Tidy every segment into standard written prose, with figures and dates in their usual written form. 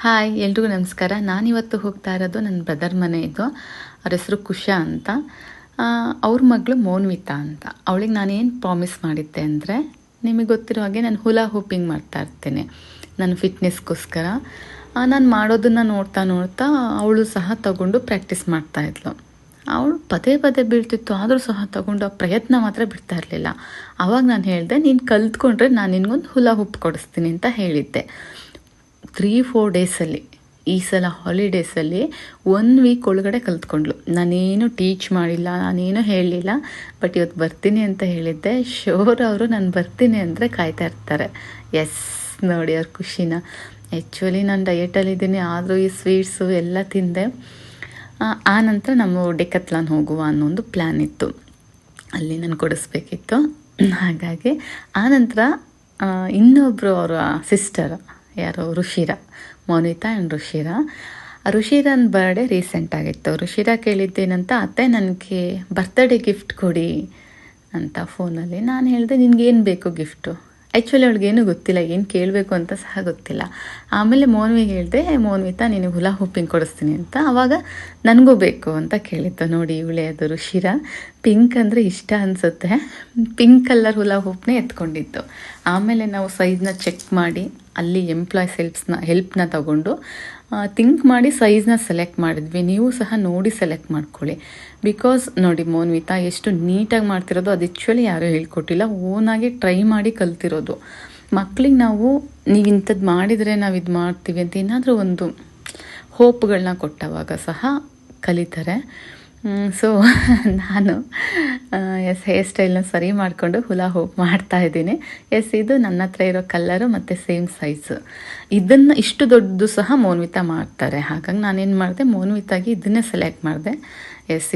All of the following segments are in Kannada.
ಹಾಯ್ ಎಲ್ರಿಗೂ ನಮಸ್ಕಾರ. ನಾನಿವತ್ತು ಹೋಗ್ತಾ ಇರೋದು ನನ್ನ ಬ್ರದರ್ ಮನೆ. ಇದು ಅವ್ರ ಹೆಸರು ಕುಶಾ ಅಂತ. ಅವ್ರ ಮಗಳು ಮೋನ್ವಿತಾ ಅಂತ. ಅವಳಿಗೆ ನಾನೇನು ಪ್ರಾಮಿಸ್ ಮಾಡಿದ್ದೆ ಅಂದರೆ, ನಿಮಗೆ ಗೊತ್ತಿರೋ ಹಾಗೆ ನಾನು ಹುಲಾ ಹೂಪಿಂಗ್ ಮಾಡ್ತಾ ಇರ್ತೇನೆ ನನ್ನ ಫಿಟ್ನೆಸ್ಗೋಸ್ಕರ. ನಾನು ಮಾಡೋದನ್ನು ನೋಡ್ತಾ ನೋಡ್ತಾ ಅವಳು ಸಹ ತಗೊಂಡು ಪ್ರಾಕ್ಟೀಸ್ ಮಾಡ್ತಾಯಿದ್ಲು. ಅವಳು ಪದೇ ಪದೇ ಬೀಳ್ತಿತ್ತು, ಆದರೂ ಸಹ ತಗೊಂಡು ಆ ಪ್ರಯತ್ನ ಮಾತ್ರ ಬಿಡ್ತಾ ಇರಲಿಲ್ಲ. ಆವಾಗ ನಾನು ಹೇಳಿದೆ, ನೀನು ಕಲ್ತ್ಕೊಂಡ್ರೆ ನಾನು ನಿನಗೊಂದು ಹುಲಾ ಹೂಪ್ ಕೊಡಿಸ್ತೀನಿ ಅಂತ ಹೇಳಿದ್ದೆ. 3-4 ಡೇಸಲ್ಲಿ, ಈ ಸಲ ಹಾಲಿಡೇಸಲ್ಲಿ 1 ವೀಕ್ ಒಳಗಡೆ ಕಲ್ತ್ಕೊಂಡ್ಳು. ನಾನೇನು ಟೀಚ್ ಮಾಡಿಲ್ಲ, ನಾನೇನು ಹೇಳಲಿಲ್ಲ. ಬಟ್ ಇವತ್ತು ಬರ್ತೀನಿ ಅಂತ ಹೇಳಿದ್ದೆ. ಶೋರ್ ಅವರು ನಾನು ಬರ್ತೀನಿ ಅಂದರೆ ಕಾಯ್ತಾ ಇರ್ತಾರೆ. ಎಸ್, ನೋಡಿ ಅವ್ರ ಖುಷಿನ. ಆ್ಯಕ್ಚುಲಿ ನಾನು ಡಯಟಲ್ಲಿದ್ದೀನಿ, ಆದರೂ ಈ ಸ್ವೀಟ್ಸು ಎಲ್ಲ ತಿಂದೆ. ಆ ನಂತರ ನಾವು ಡೆಕತ್ಲಾನ್ ಹೋಗುವ ಅನ್ನೋ ಒಂದು ಪ್ಲ್ಯಾನ್ ಇತ್ತು. ಅಲ್ಲಿ ನಾನು ಕೊಡಿಸ್ಬೇಕಿತ್ತು. ಹಾಗಾಗಿ ಆನಂತರ ಇನ್ನೊಬ್ಬರು ಅವರ ಸಿಸ್ಟರ್, ಯಾರೋ ರುಷಿರಾ, ಮೋನಿತಾ ಆ್ಯಂಡ್ ರುಷಿರಾನ ಬರ್ಡೇ ರೀಸೆಂಟ್ ಆಗಿತ್ತು. ರುಷಿರಾ ಕೇಳಿದ್ದೇನಂತ, ಅತ್ತೆ ನನಗೆ ಬರ್ತ್ಡೇ ಗಿಫ್ಟ್ ಕೊಡಿ ಅಂತ ಫೋನಲ್ಲಿ. ನಾನು ಹೇಳಿದೆ, ನಿನಗೇನು ಬೇಕು ಗಿಫ್ಟು? ಆ್ಯಕ್ಚುಲಿ ಅವಳಿಗೇನು ಗೊತ್ತಿಲ್ಲ, ಏನು ಕೇಳಬೇಕು ಅಂತ ಸಹ ಗೊತ್ತಿಲ್ಲ. ಆಮೇಲೆ ಮೋನ್ವಿಗೆ ಹೇಳಿದೆ, ಮೋನ್ವಿತಾ ನಿನಗೆ ಹುಲಾ ಹೂಪಿಂಗ್ ಕೊಡಿಸ್ತೀನಿ ಅಂತ. ಆವಾಗ ನನಗೂ ಬೇಕು ಅಂತ ಕೇಳಿದ್ದು. ನೋಡಿ ಇವಳೇ ಅದು ರುಷಿರಾ. ಪಿಂಕ್ ಅಂದರೆ ಇಷ್ಟ ಅನಿಸುತ್ತೆ. ಪಿಂಕ್ ಕಲರ್ ಹುಲಾ ಹೂಪ್ನೇ ಎತ್ಕೊಂಡಿದ್ದು. ಆಮೇಲೆ ನಾವು ಸೈಜ್ನ ಚೆಕ್ ಮಾಡಿ, ಅಲ್ಲಿ ಎಂಪ್ಲಾಯ್ಸ್ ಹೆಲ್ಪ್ನ ತಗೊಂಡು ಥಿಂಕ್ ಮಾಡಿ ಸೈಜ್ನ ಸೆಲೆಕ್ಟ್ ಮಾಡಿದ್ವಿ. ನೀವು ಸಹ ನೋಡಿ ಸೆಲೆಕ್ಟ್ ಮಾಡ್ಕೊಳ್ಳಿ. ಬಿಕಾಸ್ ನೋಡಿ, ಮೋನ್ವಿತಾ ಎಷ್ಟು ನೀಟಾಗಿ ಮಾಡ್ತಿರೋದು, ಅದು ಆ್ಯಕ್ಚುಲಿ ಯಾರೂ ಹೇಳ್ಕೊಟ್ಟಿಲ್ಲ, ಓನಾಗಿ ಟ್ರೈ ಮಾಡಿ ಕಲ್ತಿರೋದು. ಮಕ್ಳಿಗೆ ನಾವು ಇಂಥದ್ದು ಮಾಡಿದರೆ ನಾವು ಇದು ಮಾಡ್ತೀವಿ ಅಂತ ಏನಾದರೂ ಒಂದು ಹೋಪ್ಗಳನ್ನ ಕೊಟ್ಟವಾಗ ಸಹ ಕಲಿತಾರೆ. ಸೊ ನಾನು ಹೇರ್ ಸ್ಟೈಲ್ನ ಸರಿ ಮಾಡಿಕೊಂಡು ಹುಲಾ ಹೂಪ್ ಮಾಡ್ತಾಯಿದ್ದೀನಿ. ಇದು ನನ್ನ ಹತ್ರ ಇರೋ ಕಲ್ಲರು ಮತ್ತು ಸೇಮ್ ಸೈಜು. ಇದನ್ನು ಇಷ್ಟು ದೊಡ್ಡದು ಸಹ ಮೋನ್ವಿತಾ ಮಾಡ್ತಾರೆ. ಹಾಗಾಗಿ ನಾನೇನು ಮಾಡಿದೆ, ಮೋನ್ವಿತಾಗಿ ಇದನ್ನೇ ಸೆಲೆಕ್ಟ್ ಮಾಡಿದೆ.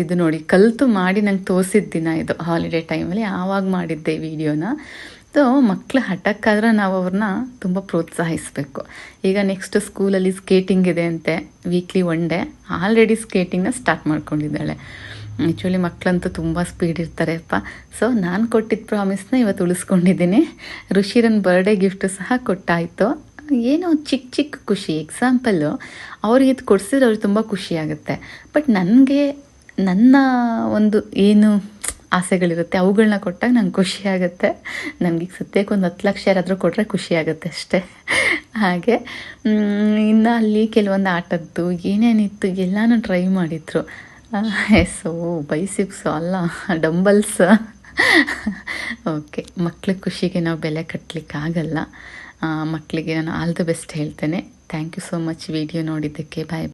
ಇದು ನೋಡಿ, ಕಲಿತು ಮಾಡಿ ನಂಗೆ ತೋರಿಸಿದ ದಿನ ಇದು, ಹಾಲಿಡೇ ಟೈಮಲ್ಲಿ. ಆವಾಗ ಮಾಡಿದ್ದೆ ವಿಡಿಯೋನ. ಸೊ ಮಕ್ಕಳು ಹಠಕ್ಕಾದ್ರೆ ನಾವು ಅವ್ರನ್ನ ತುಂಬ ಪ್ರೋತ್ಸಾಹಿಸಬೇಕು. ಈಗ ನೆಕ್ಸ್ಟ್ ಸ್ಕೂಲಲ್ಲಿ ಸ್ಕೇಟಿಂಗ್ ಇದೆ ಅಂತೆ, ವೀಕ್ಲಿ 1 ಡೇ. ಆಲ್ರೆಡಿ ಸ್ಕೇಟಿಂಗ್ನ ಸ್ಟಾರ್ಟ್ ಮಾಡ್ಕೊಂಡಿದ್ದಾಳೆ. ಆ್ಯಕ್ಚುಲಿ ಮಕ್ಕಳಂತೂ ತುಂಬ ಸ್ಪೀಡ್ ಇರ್ತಾರೆಪ್ಪ. ಸೊ ನಾನು ಕೊಟ್ಟಿದ್ದ ಪ್ರಾಮಿಸ್ನ ಇವತ್ತು ಉಳಿಸ್ಕೊಂಡಿದ್ದೀನಿ. ರುಷಿರನ್ ಬರ್ಡೇ ಗಿಫ್ಟು ಸಹ ಕೊಟ್ಟಾಯಿತು. ಏನೋ ಚಿಕ್ಕ ಚಿಕ್ಕ ಖುಷಿ. ಎಕ್ಸಾಂಪಲ್ಲು, ಅವ್ರಿಗೆ ಇದು ಕೊಡಿಸಿದ್ರೆ ಅವ್ರಿಗೆ ತುಂಬ ಖುಷಿಯಾಗುತ್ತೆ. ಬಟ್ ನನಗೆ ನನ್ನ ಒಂದು ಏನು ಆಸೆಗಳಿರುತ್ತೆ ಅವುಗಳನ್ನ ಕೊಟ್ಟಾಗ ನಂಗೆ ಖುಷಿಯಾಗುತ್ತೆ. ನನಗೆ ಸದ್ಯಕ್ಕೆ ಒಂದು 10 ಲಕ್ಷ ಯಾರಾದರೂ ಕೊಟ್ಟರೆ ಖುಷಿಯಾಗುತ್ತೆ ಅಷ್ಟೇ. ಹಾಗೆ ಇನ್ನು ಅಲ್ಲಿ ಕೆಲವೊಂದು ಆಟದ್ದು ಏನೇನಿತ್ತು ಎಲ್ಲನೂ ಟ್ರೈ ಮಾಡಿದರು. ಬೈಸಿಪ್ಸು ಅಲ್ಲ, ಡಂಬಲ್ಸ್. ಓಕೆ, ಮಕ್ಳ ಖುಷಿಗೆ ನಾವು ಬೆಲೆ ಕಟ್ಟಲಿಕ್ಕಾಗಲ್ಲ. ಮಕ್ಕಳಿಗೆ ನಾನು ಆಲ್ ದ ಬೆಸ್ಟ್ ಹೇಳ್ತೇನೆ. Thank you so much video ನೋಡಿದ್ದಕ್ಕೆ. ಬಾಯ್.